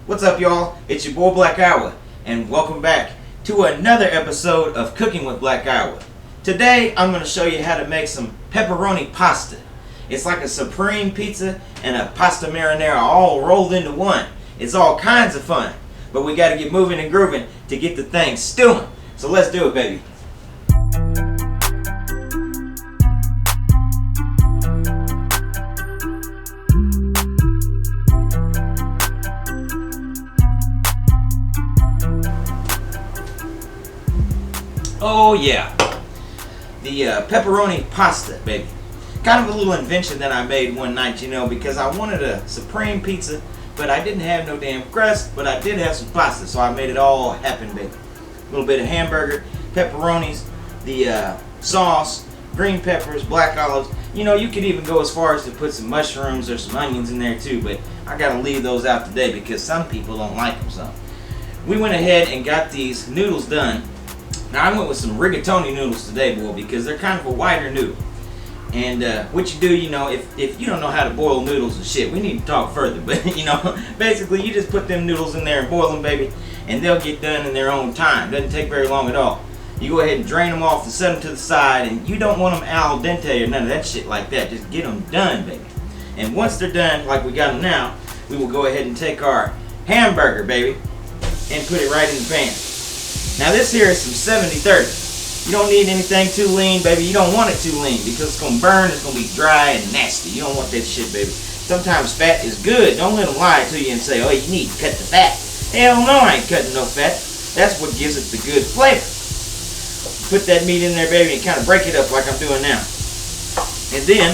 What's up, y'all? It's your boy Black Iowa, and welcome back to another episode of Cooking with Black Iowa. Today, I'm going to show you how to make some pepperoni pasta. It's like a supreme pizza and a pasta marinara all rolled into one. It's all kinds of fun, but we got to get moving and grooving to get the thing stewing. So let's do it, baby. Oh yeah, the pepperoni pasta, baby. Kind of a little invention that I made one night, you know, because I wanted a supreme pizza, but I didn't have no damn crust, but I did have some pasta, so I made it all happen, baby. A little bit of hamburger, pepperonis, the sauce, green peppers, black olives. You know, you could even go as far as to put some mushrooms or some onions in there too, but I gotta leave those out today because some people don't like them. So we went ahead and got these noodles done. Now I went with some rigatoni noodles today, boy, because they're kind of a wider noodle. And what you do, you know, if you don't know how to boil noodles and shit, we need to talk further. But, you know, basically you just put them noodles in there and boil them, baby, and they'll get done in their own time. Doesn't take very long at all. You go ahead and drain them off and set them to the side, and you don't want them al dente or none of that shit like that. Just get them done, baby. And once they're done, like we got them now, we will go ahead and take our hamburger, baby, and put it right in the pan. Now this here is some 70-30. You don't need anything too lean, baby. You don't want it too lean because it's going to burn. It's going to be dry and nasty. You don't want that shit, baby. Sometimes fat is good. Don't let them lie to you and say, oh, you need to cut the fat. Hell no, I ain't cutting no fat. That's what gives it the good flavor. Put that meat in there, baby, and kind of break it up like I'm doing now. And then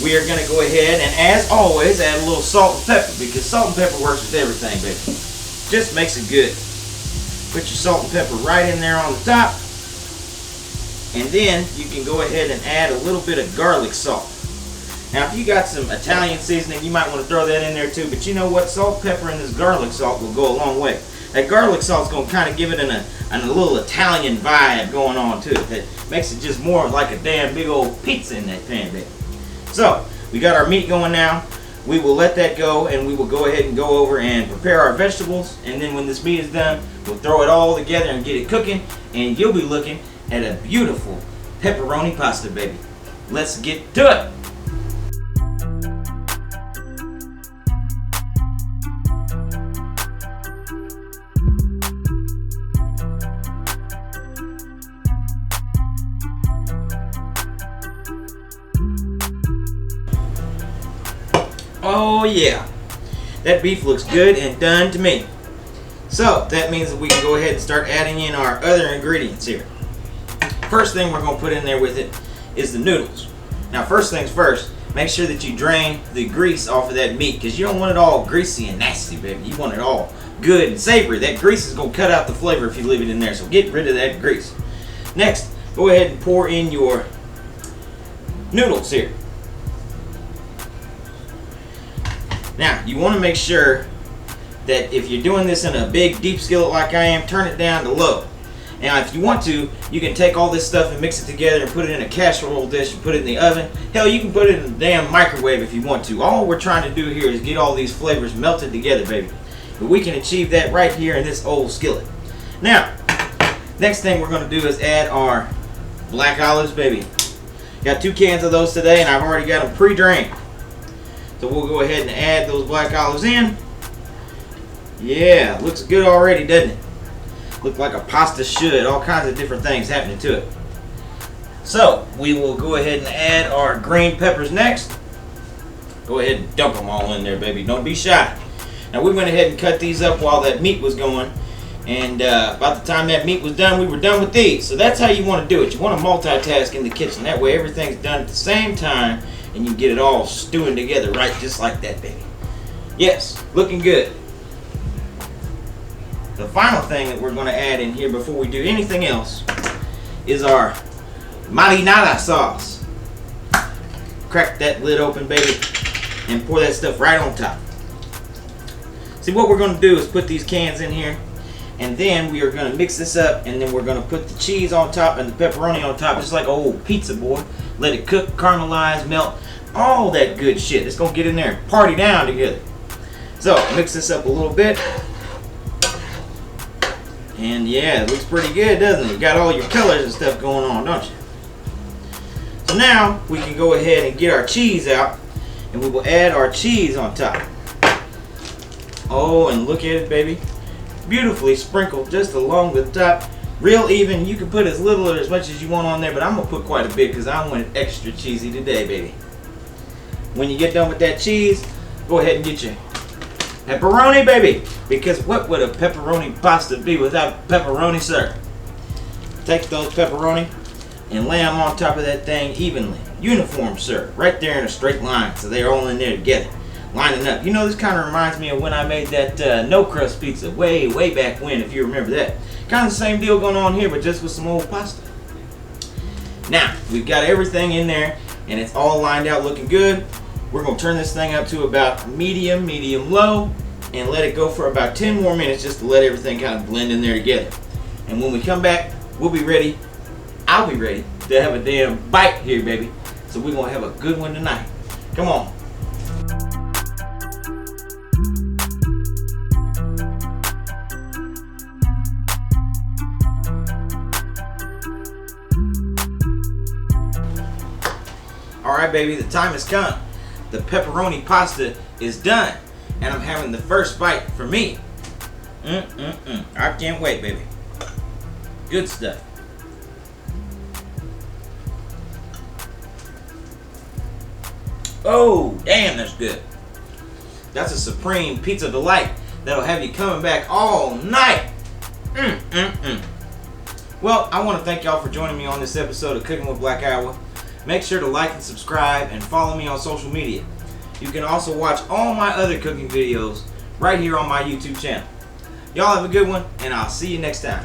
we are going to go ahead and, as always, add a little salt and pepper because salt and pepper works with everything, baby. Just makes it good. Put your salt and pepper right in there on the top. And then you can go ahead and add a little bit of garlic salt. Now if you got some Italian seasoning, you might want to throw that in there too. But you know what? Salt, pepper, and this garlic salt will go a long way. That garlic salt's going to kind of give it a little Italian vibe going on to it. That makes it just more like a damn big old pizza in that pan, baby. So we got our meat going now. We will let that go, and we will go ahead and go over and prepare our vegetables. And then when this meat is done, we'll throw it all together and get it cooking, and you'll be looking at a beautiful pepperoni pasta, baby. Let's get to it. Oh yeah, that beef looks good and done to me. So that means that we can go ahead and start adding in our other ingredients here. First thing we're going to put in there with it is the noodles. Now first things first, make sure that you drain the grease off of that meat because you don't want it all greasy and nasty, baby. You want it all good and savory. That grease is going to cut out the flavor if you leave it in there, so get rid of that grease. Next, go ahead and pour in your noodles here. Now, you want to make sure that if you're doing this in a big, deep skillet like I am, turn it down to low. Now, if you want to, you can take all this stuff and mix it together and put it in a casserole dish and put it in the oven. Hell, you can put it in the damn microwave if you want to. All we're trying to do here is get all these flavors melted together, baby. But we can achieve that right here in this old skillet. Now, next thing we're going to do is add our black olives, baby. Got 2 cans of those today, and I've already got them pre-drained. So we'll go ahead and add those black olives in. Yeah, looks good already, doesn't it? Look like a pasta should. All kinds of different things happening to it. So we will go ahead and add our green peppers next. Go ahead and dump them all in there, baby. Don't be shy. Now we went ahead and cut these up while that meat was going. And about the time that meat was done, we were done with these. So that's how you want to do it. You want to multitask in the kitchen. That way everything's done at the same time. And you get it all stewing together right just like that, baby. Yes, looking good. The final thing that we're going to add in here before we do anything else is our marinara sauce. Crack that lid open, baby, and pour that stuff right on top. See, what we're going to do is put these cans in here, and then we are going to mix this up, and then we're going to put the cheese on top and the pepperoni on top, just like old pizza, boy. Let it cook, caramelize, melt, all that good shit. It's going to get in there and party down together. So mix this up a little bit. And yeah, it looks pretty good, doesn't it? You got all your colors and stuff going on, don't you? So now we can go ahead and get our cheese out, and we will add our cheese on top. Oh, and look at it, baby. Beautifully sprinkled just along the top. Real even. You can put as little or as much as you want on there, but I'm going to put quite a bit because I want it extra cheesy today, baby. When you get done with that cheese, go ahead and get your pepperoni, baby. Because what would a pepperoni pasta be without pepperoni, sir? Take those pepperoni and lay them on top of that thing evenly. Uniform, sir. Right there in a straight line, so they're all in there together. Lining up. You know, this kind of reminds me of when I made that no crust pizza way back when, if you remember that. Kind of the same deal going on here, but just with some old pasta. Now, we've got everything in there, and it's all lined out looking good. We're going to turn this thing up to about medium low, and let it go for about 10 more minutes just to let everything kind of blend in there together. And when we come back, we'll be ready. I'll be ready to have a damn bite here, baby. So we're going to have a good one tonight. Come on. Alright, baby, the time has come. The pepperoni pasta is done, and I'm having the first bite for me. I can't wait, baby. Good stuff. Oh, damn, that's good. That's a supreme pizza delight that'll have you coming back all night. Well, I want to thank y'all for joining me on this episode of Cooking with Black Iowa. Make sure to like and subscribe and follow me on social media. You can also watch all my other cooking videos right here on my YouTube channel. Y'all have a good one, and I'll see you next time.